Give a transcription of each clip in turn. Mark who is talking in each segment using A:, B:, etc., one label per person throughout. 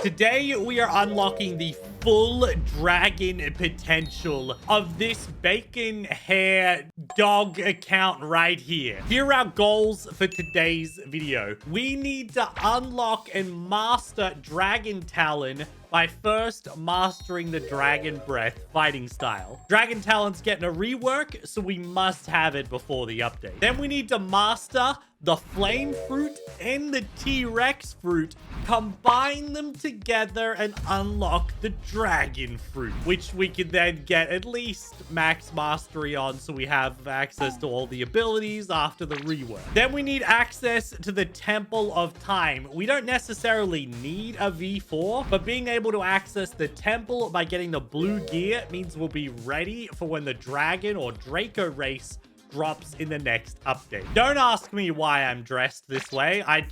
A: Today, we are unlocking the full dragon potential of this bacon hair dog account right here. Here are our goals for today's video. We need to unlock and master Dragon Talon by first mastering the Dragon Breath fighting style. Dragon Talon's getting a rework, so we must have it before the update. Then we need to master the Flame Fruit and the T-Rex Fruit, combine them together and unlock the Dragon Fruit, which we can then get at least max mastery on, so we have access to all the abilities after the rework. Then we need access to the Temple of Time. We don't necessarily need a V4, but being able to access the temple by getting the blue gear means we'll be ready for when the Dragon or Draco Race drops in the next update. Don't ask me why I'm dressed this way. I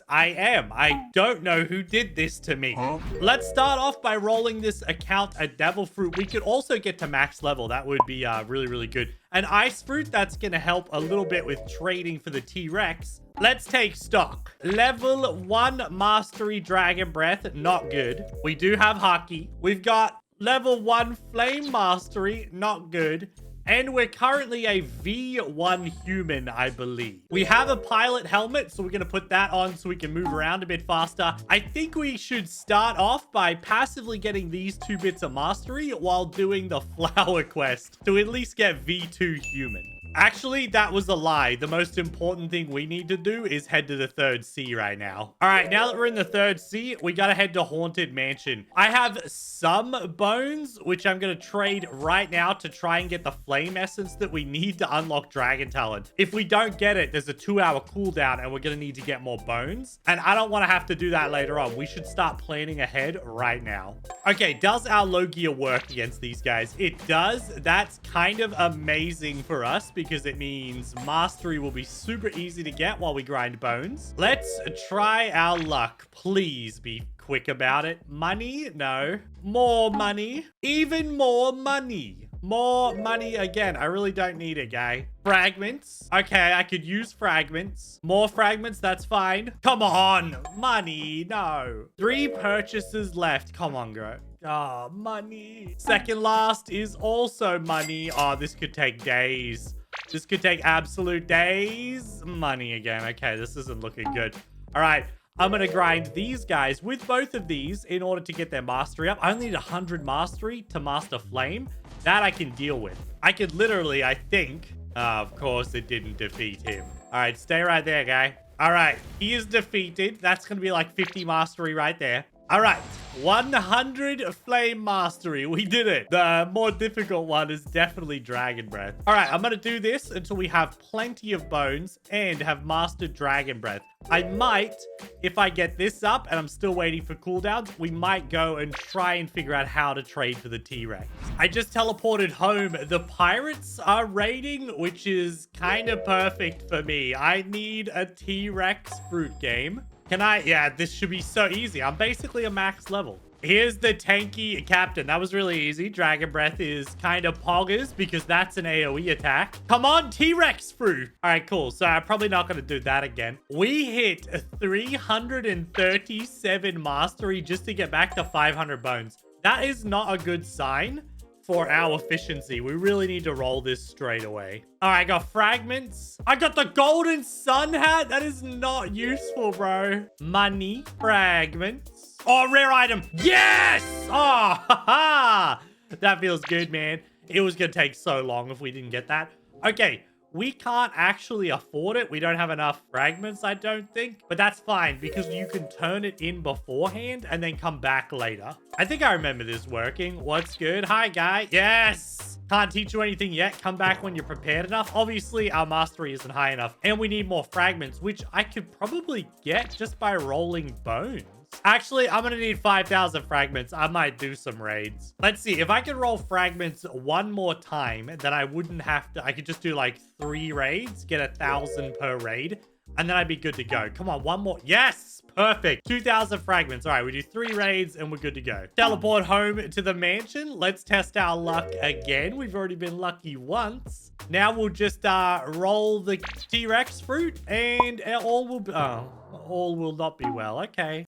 A: am. I don't know who did this to me. Let's start off by rolling this account a Devil Fruit. We could also get to max level. That would be really, really good. An Ice Fruit, that's going to help a little bit with trading for the T-Rex. Let's take stock. Level 1 Mastery Dragon Breath, not good. We do have Haki. We've got level 1 Flame Mastery, not good. And we're currently a V1 human, I believe. We have a pilot helmet, so we're going to put that on so we can move around a bit faster. I think we should start off by passively getting these 2 bits of mastery while doing the flower quest to at least get V2 human. Actually, that was a lie. The most important thing we need to do is head to the 3rd sea right now. All right, now that we're in the 3rd sea, we got to head to Haunted Mansion. I have some bones, which I'm going to trade right now to try and get the flame essence that we need to unlock Dragon Talon. If we don't get it, there's a 2-hour cooldown and we're going to need to get more bones. And I don't want to have to do that later on. We should start planning ahead right now. Okay, does our low gear work against these guys? It does. That's kind of amazing for us because it means mastery will be super easy to get while we grind bones. Let's try our luck. Please be quick about it. Money? No. More money. Even more money. More money again. I really don't need it, guy. Fragments. Okay, I could use fragments. More fragments, that's fine. Come on. Money. No. 3 purchases left. Come on, girl. Oh, money. Second last is also money. Oh, this could take days. This could take absolute days. Money again. Okay, this isn't looking good. All right, I'm going to grind these guys with both of these in order to get their mastery up. I only need 100 mastery to master flame. That I can deal with. I could literally, I think... of course, it didn't defeat him. All right, stay right there, guy. All right, he is defeated. That's going to be like 50 mastery right there. All right, 100 flame mastery. We did it. The more difficult one is definitely Dragon Breath. All right, I'm going to do this until we have plenty of bones and have mastered Dragon Breath. I might, if I get this up and I'm still waiting for cooldowns, we might go and try and figure out how to trade for the T-Rex. I just teleported home. The pirates are raiding, which is kind of perfect for me. I need a T-Rex fruit game. Can I? Yeah, this should be so easy. I'm basically a max level. Here's the tanky captain. That was really easy. Dragon Breath is kind of poggers because that's an AoE attack. Come on, T-Rex fruit. All right, cool. So I'm probably not going to do that again. We hit 337 mastery just to get back to 500 bones. That is not a good sign for our efficiency. We really need to roll this straight away. All right, I got fragments. I got the golden sun hat. That is not useful, bro. Money, fragments. Oh, rare item. Yes! Oh, haha. That feels good, man. It was gonna take so long if we didn't get that. Okay, we can't actually afford it. We don't have enough fragments, I don't think. But that's fine because you can turn it in beforehand and then come back later. I think I remember this working. What's good? Hi, guy. Yes. Can't teach you anything yet. Come back when you're prepared enough. Obviously, our mastery isn't high enough. And we need more fragments, which I could probably get just by rolling bones. Actually, I'm gonna need 5,000 fragments. I might do some raids. Let's see. If I could roll fragments one more time, then I wouldn't have to... I could just do like 3 raids, get 1,000 per raid, and then I'd be good to go. Come on, one more. Yes! Perfect. 2,000 fragments. All right, we do 3 raids and we're good to go. Teleport home to the mansion. Let's test our luck again. We've already been lucky once. Now we'll just roll the T-Rex fruit and all will be... Oh, all will not be well. Okay.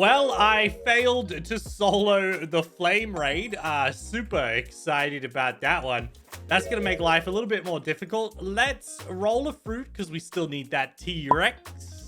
A: Well, I failed to solo the flame raid. Super excited about that one. That's going to make life a little bit more difficult. Let's roll a fruit because we still need that T-Rex.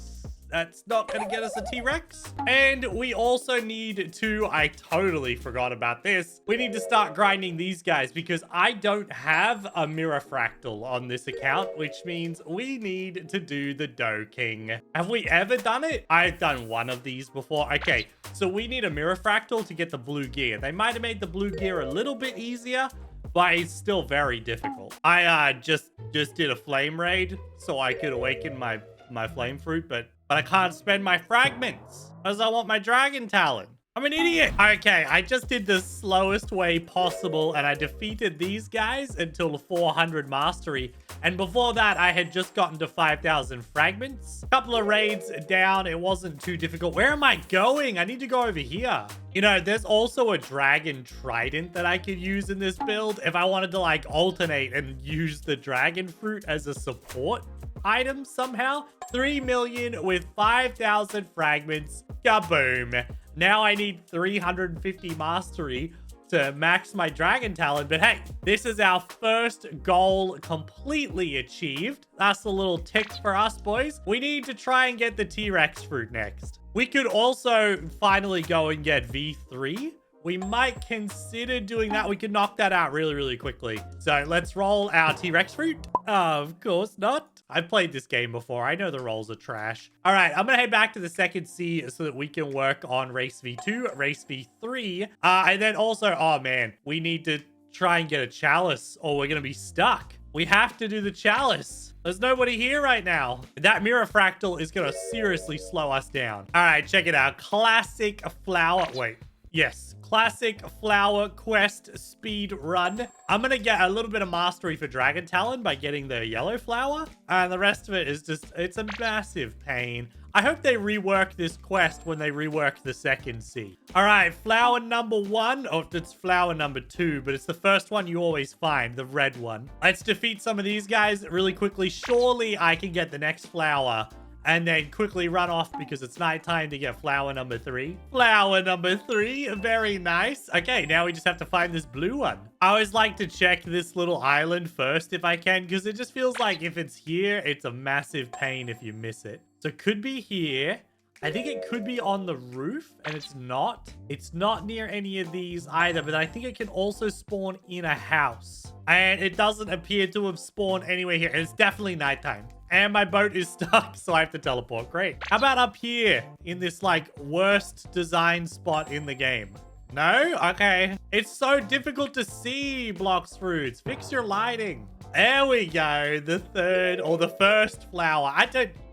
A: That's not going to get us a T-Rex. And we also need to, I totally forgot about this. We need to start grinding these guys because I don't have a mirror fractal on this account, which means we need to do the Dough King. Have we ever done it? I've done one of these before. Okay, so we need a mirror fractal to get the blue gear. They might have made the blue gear a little bit easier, but it's still very difficult. I just did a flame raid so I could awaken my flame fruit, but I can't spend my fragments because I want my Dragon Talon. I'm an idiot. Okay, I just did the slowest way possible and I defeated these guys until 400 mastery. And before that, I had just gotten to 5,000 fragments. A couple of raids down. It wasn't too difficult. Where am I going? I need to go over here. You know, there's also a dragon trident that I could use in this build if I wanted to like alternate and use the dragon fruit as a support item somehow. 3 million with 5,000 fragments. Kaboom. Now I need 350 mastery to max my Dragon Talon. But hey, this is our first goal completely achieved. That's a little tick for us, boys. We need to try and get the T-Rex fruit next. We could also finally go and get V3. We might consider doing that. We could knock that out really, really quickly. So let's roll our T-Rex fruit. Of course not. I've played this game before. I know the rolls are trash. All right, I'm going to head back to the second sea so that we can work on race V2, race V3. And then also, oh man, we need to try and get a chalice or we're going to be stuck. We have to do the chalice. There's nobody here right now. That mirror fractal is going to seriously slow us down. All right, check it out. Classic flower. Wait, yes. Classic flower quest speed run. I'm going to get a little bit of mastery for Dragon Talon by getting the yellow flower. And the rest of it is just, it's a massive pain. I hope they rework this quest when they rework the second sea. All right, flower number 1. Oh, it's flower number 2, but it's the first one you always find, the red one. Let's defeat some of these guys really quickly. Surely I can get the next flower and then quickly run off because it's nighttime to get flower number 3. Flower number 3, very nice. Okay, now we just have to find this blue one. I always like to check this little island first if I can, because it just feels like if it's here, it's a massive pain if you miss it. So it could be here. I think it could be on the roof, and it's not. It's not near any of these either, but I think it can also spawn in a house. And it doesn't appear to have spawned anywhere here. It's definitely nighttime. And my boat is stuck, so I have to teleport. Great. How about up here in this, like, worst design spot in the game? No? Okay. It's so difficult to see, Blox fruits. Fix your lighting. There we go. The third or the first flower.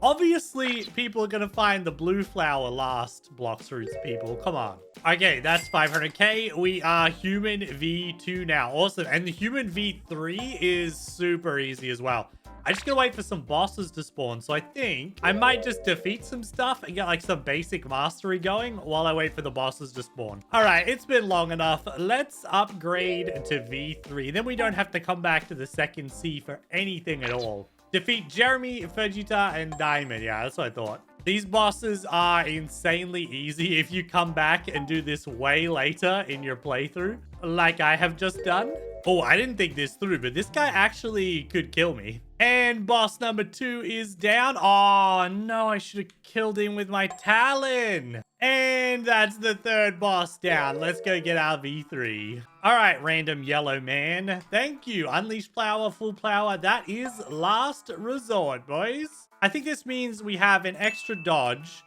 A: Obviously, people are going to find the blue flower last, Blox fruits people. Come on. Okay, that's 500k. We are human V2 now. Awesome. And the human V3 is super easy as well. I just gotta wait for some bosses to spawn. So I think I might just defeat some stuff and get like some basic mastery going while I wait for the bosses to spawn. All right, it's been long enough. Let's upgrade to V3. Then we don't have to come back to the second sea for anything at all. Defeat Jeremy, Vegeta, and Diamond. Yeah, that's what I thought. These bosses are insanely easy if you come back and do this way later in your playthrough, like I have just done. Oh, I didn't think this through, but this guy actually could kill me. And boss number 2 is down. Oh, no, I should have killed him with my Talon. And that's the third boss down. Let's go get our V3. All right, random yellow man. Thank you. Unleashed flower, full flower. That is last resort, boys. I think this means we have an extra dodge,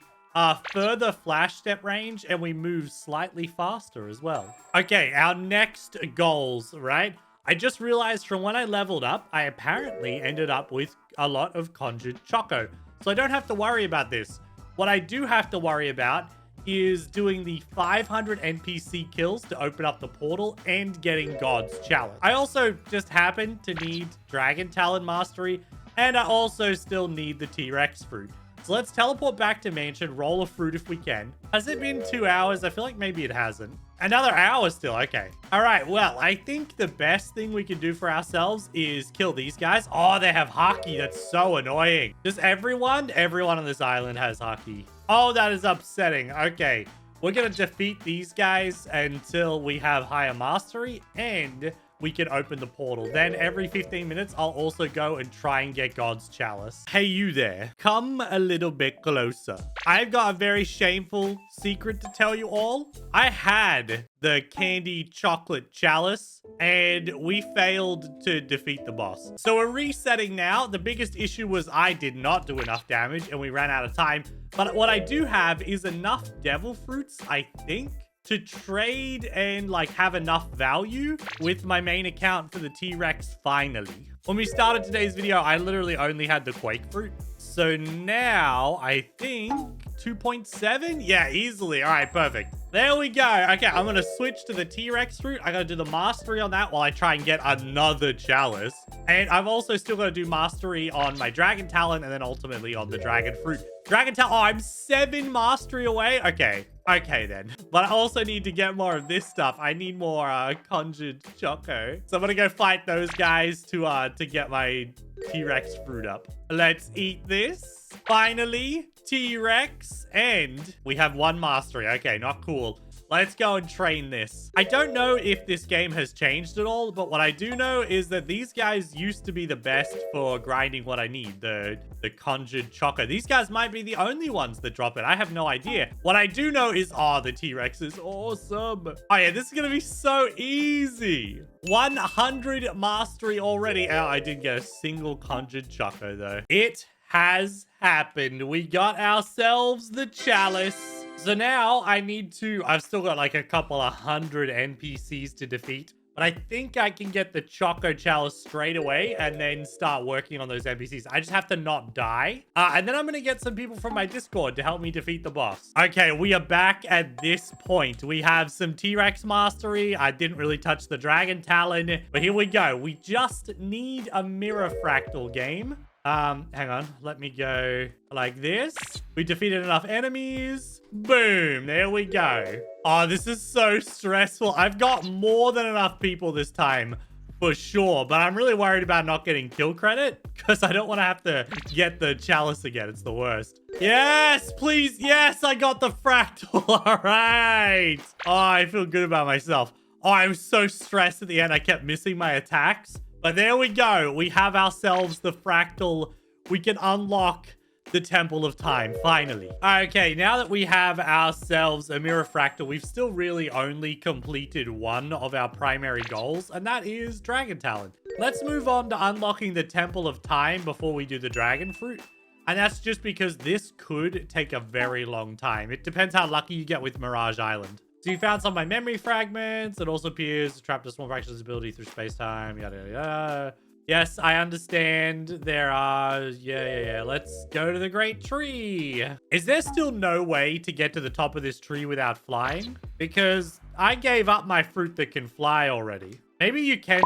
A: further flash step range, and we move slightly faster as well. Okay, our next goals, right? I just realized from when I leveled up, I apparently ended up with a lot of conjured choco. So I don't have to worry about this. What I do have to worry about is doing the 500 NPC kills to open up the portal and getting God's Challenge. I also just happen to need Dragon Talon Mastery, and I also still need the T-Rex fruit. So let's teleport back to mansion, roll a fruit if we can. Has it been 2 hours? I feel like maybe it hasn't. Another hour still. Okay. All right. Well, I think the best thing we can do for ourselves is kill these guys. Oh, they have hockey. That's so annoying. Does everyone on this island has hockey? Oh, that is upsetting. Okay. We're going to defeat these guys until we have higher mastery and we can open the portal. Then every 15 minutes, I'll also go and try and get God's chalice. Hey, you there. Come a little bit closer. I've got a very shameful secret to tell you all. I had the candy chocolate chalice and we failed to defeat the boss. So we're resetting now. The biggest issue was I did not do enough damage and we ran out of time. But what I do have is enough devil fruits, I think, to trade and like have enough value with my main account for the T-Rex finally. When we started today's video, I literally only had the Quake fruit. So now I think 2.7? Yeah, easily. All right, perfect. There we go. Okay, I'm going to switch to the T-Rex fruit. I got to do the mastery on that while I try and get another chalice. And I've also still got to do mastery on my Dragon Talon and then ultimately on the Dragon fruit. Dragon Talon, oh, I'm 7 mastery away. Okay then. But I also need to get more of this stuff. I need more conjured choco. So I'm going to go fight those guys to get my T-Rex fruit up. Let's eat this. Finally, T-Rex. And we have 1 mastery. Okay, not cool. Let's go and train this. I don't know if this game has changed at all, but what I do know is that these guys used to be the best for grinding what I need, the conjured choco. These guys might be the only ones that drop it. I have no idea. What I do know is, oh, the T-Rex is awesome. Oh yeah, this is going to be so easy. 100 mastery already. Oh, I didn't get a single conjured choco though. It has happened. We got ourselves the chalice. So now I've still got like a couple of 100 NPCs to defeat, but I think I can get the Choco Chalice straight away and then start working on those NPCs. I just have to not die. And then I'm going to get some people from my Discord to help me defeat the boss. Okay, we are back at this point. We have some T-Rex mastery. I didn't really touch the Dragon Talon, but here we go. We just need a mirror fractal game. Hang on. Let me go like this. We defeated enough enemies. Boom. There we go. Oh, this is so stressful. I've got more than enough people this time for sure, but I'm really worried about not getting kill credit because I don't want to have to get the chalice again. It's the worst. Yes, please. Yes, I got the fractal. All right. Oh, I feel good about myself. Oh, I was so stressed at the end. I kept missing my attacks. But there we go. We have ourselves the fractal. We can unlock the Temple of Time, finally. Okay, now that we have ourselves a mirror fractal, we've still really only completed one of our primary goals, and that is Dragon Talon. Let's move on to unlocking the Temple of Time before we do the Dragon Fruit. And that's just because this could take a very long time. It depends how lucky you get with Mirage Island. So you found some of my memory fragments. It also appears to trap a small fraction of ability through space-time. Yada, yada, yada. Yes, I understand. There are... Yeah. Let's go to the Great Tree. Is there still no way to get to the top of this tree without flying? Because I gave up my fruit that can fly already. Maybe you can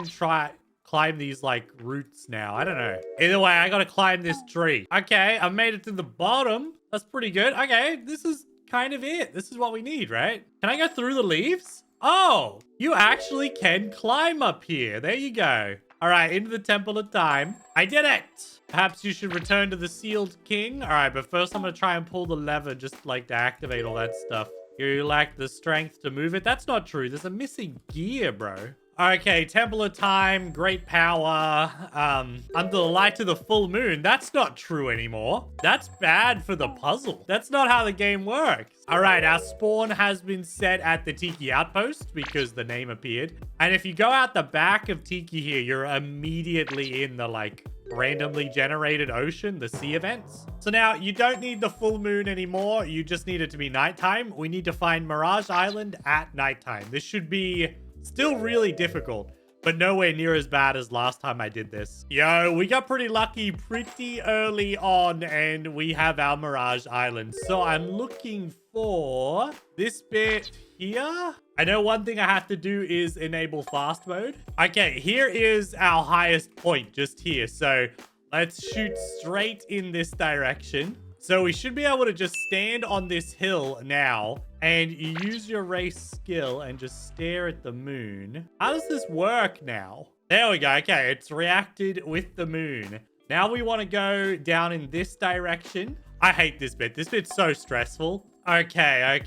A: climb these, like, roots now. I don't know. Either way, I gotta climb this tree. Okay, I've made it to the bottom. That's pretty good. Okay, this is kind of it. This is what we need, right? Can I go through the leaves? Oh, you actually can climb up here. There you go. All right, into the Temple of Time. I did it. Perhaps you should return to the Sealed King. All right, but first I'm going to try and pull the lever just like to activate all that stuff. You lack the strength to move it. That's not true. There's a missing gear, bro. Okay, Temple of Time, great power, under the light of the full moon. That's not true anymore. That's bad for the puzzle. That's not how the game works. All right, our spawn has been set at the Tiki Outpost because the name appeared. And if you go out the back of Tiki here, you're immediately in the, like, randomly generated ocean, the sea events. So now you don't need the full moon anymore. You just need it to be nighttime. We need to find Mirage Island at nighttime. This should be still really difficult, but nowhere near as bad as last time I did this. Yo, we got pretty lucky pretty early on, and we have our Mirage Island. So I'm looking for this bit here. I know one thing I have to do is enable fast mode. Okay, here is our highest point, just here. So let's shoot straight in this direction. So we should be able to just stand on this hill now, and you use your race skill and just stare at the moon. How does this work now? There we go. Okay, it's reacted with the moon. Now we want to go down in this direction. I hate this bit. This bit's so stressful. Okay.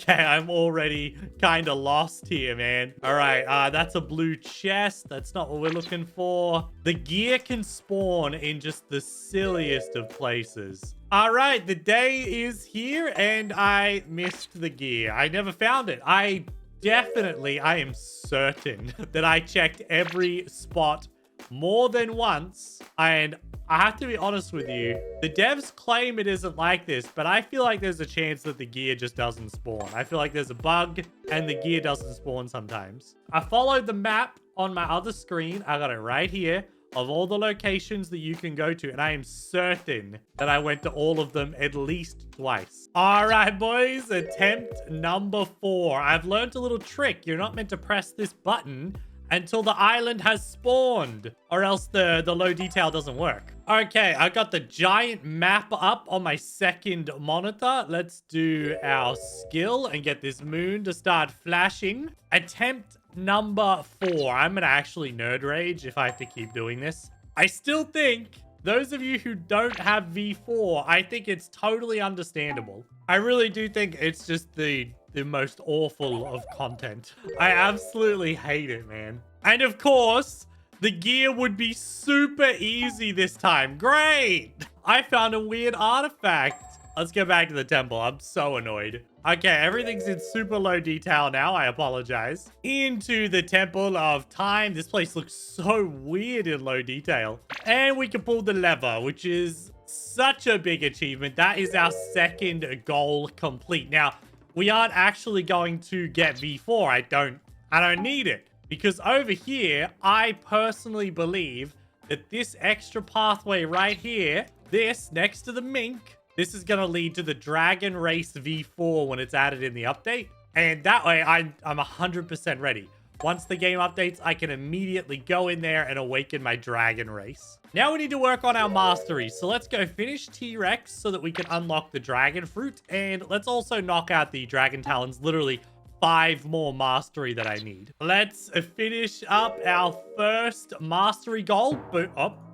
A: I'm already kind of lost here, man. All right, that's a blue chest. That's not what we're looking for. The gear can spawn in just the silliest of places. All right, the day is here, and I missed the gear. I never found it. I am certain that I checked every spot more than once, and I have to be honest with you, the devs claim it isn't like this, but I feel like there's a chance that the gear just doesn't spawn. I feel like there's a bug and the gear doesn't spawn sometimes. I followed the map on my other screen. I got it right here of all the locations that you can go to, and I am certain that I went to all of them at least twice. All right, boys, attempt number 4. I've learned a little trick. You're not meant to press this button until the island has spawned, or else the low detail doesn't work. Okay, I got the giant map up on my second monitor. Let's do our skill and get this moon to start flashing. Attempt number 4. I'm gonna actually nerd rage if I have to keep doing this. I still think those of you who don't have V4, I think it's totally understandable. I really do think it's just the most awful of content. I absolutely hate it, man. And of course, the gear would be super easy this time. Great! I found a weird artifact. Let's go back to the temple. I'm so annoyed. Okay, everything's in super low detail now. I apologize. Into the Temple of Time. This place looks so weird in low detail. And we can pull the lever, which is such a big achievement. That is our second goal complete. Now, we aren't actually going to get V4. I don't need it. Because over here, I personally believe that this extra pathway right here, this next to the mink, this is going to lead to the Dragon Race V4 when it's added in the update. And that way, I'm 100% ready. Once the game updates, I can immediately go in there and awaken my Dragon Race. Now we need to work on our mastery. So let's go finish T-Rex so that we can unlock the Dragon Fruit. And let's also knock out the Dragon Talons. Literally 5 more mastery that I need. Let's finish up our first mastery goal.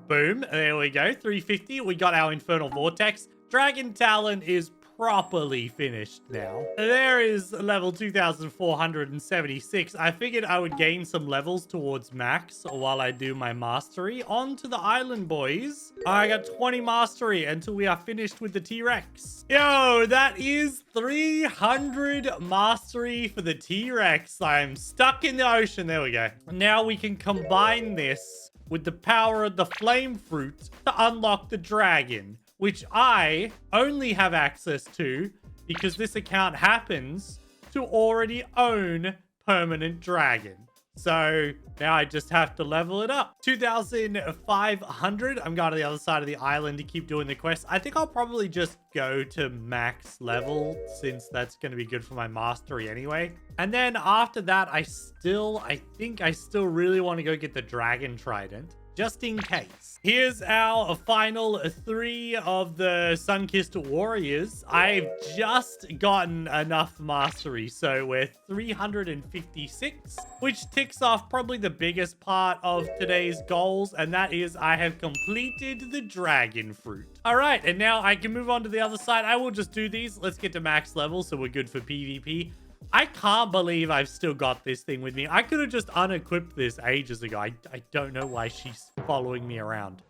A: Boom. There we go. 350. We got our Infernal Vortex. Dragon Talon is properly finished now. There is level 2476. I figured I would gain some levels towards max while I do my mastery. On to the island, boys. I got 20 mastery until we are finished with the T-Rex. Yo, that is 300 mastery for the T-Rex. I'm stuck in the ocean. There we go. Now we can combine this with the power of the flame fruit to unlock the dragon, which I only have access to because this account happens to already own Permanent Dragon. So now I just have to level it up. 2,500. I'm going to the other side of the island to keep doing the quest. I think I'll probably just go to max level since that's going to be good for my mastery anyway. And then after that, I think I still really want to go get the Dragon Trident, just in case. Here's our final 3 of the Sun-Kissed Warriors. I've just gotten enough mastery, so we're 356, which ticks off probably the biggest part of today's goals, and that is I have completed the Dragon Fruit. All right, and now I can move on to the other side. I will just do these. Let's get to max level so we're good for PvP. I can't believe I've still got this thing with me. I could have just unequipped this ages ago. I don't know why she's following me around.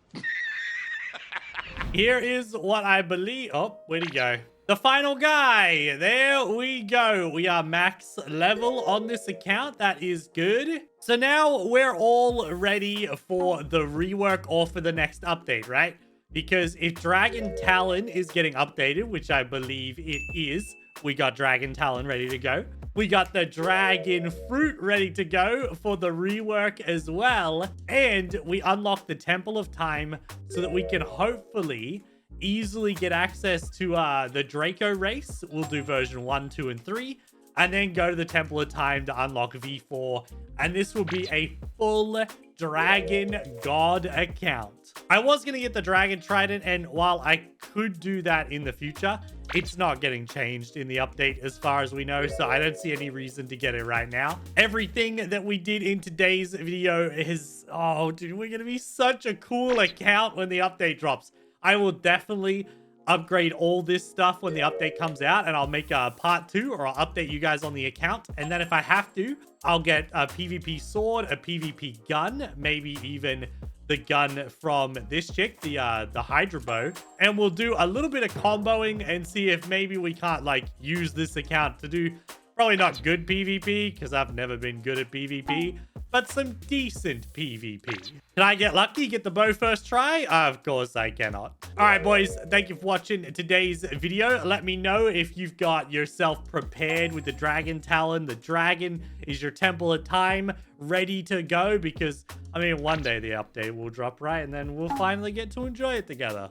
A: Here is what I believe. Oh, where'd he go? The final guy. There we go. We are max level on this account. That is good. So now we're all ready for the rework or for the next update, right? Because if Dragon Talon is getting updated, which I believe it is, we got Dragon Talon ready to go. We got the Dragon Fruit ready to go for the rework as well. And we unlock the Temple of Time so that we can hopefully easily get access to the Draco Race. We'll do version 1, 2, and 3. And then go to the Temple of Time to unlock V4. And this will be a full Dragon God account. I was going to get the Dragon Trident, and while I could do that in the future, it's not getting changed in the update as far as we know, so I don't see any reason to get it right now. Everything that we did in today's video is... Oh, dude, we're going to be such a cool account when the update drops. I will definitely upgrade all this stuff when the update comes out, and I'll make a part 2, or I'll update you guys on the account. And then if I have to, I'll get a PvP sword, a PvP gun, maybe even the gun from this chick, the Hydra bow, and we'll do a little bit of comboing and see if maybe we can't like use this account to do probably not good PvP, because I've never been good at PvP, but some decent PvP. Can I get lucky, get the bow first try? Of course I cannot. All right, boys, thank you for watching today's video. Let me know if you've got yourself prepared with the Dragon Talon. The dragon is your temple of time ready to go, because I mean, one day the update will drop, right? And then we'll finally get to enjoy it together.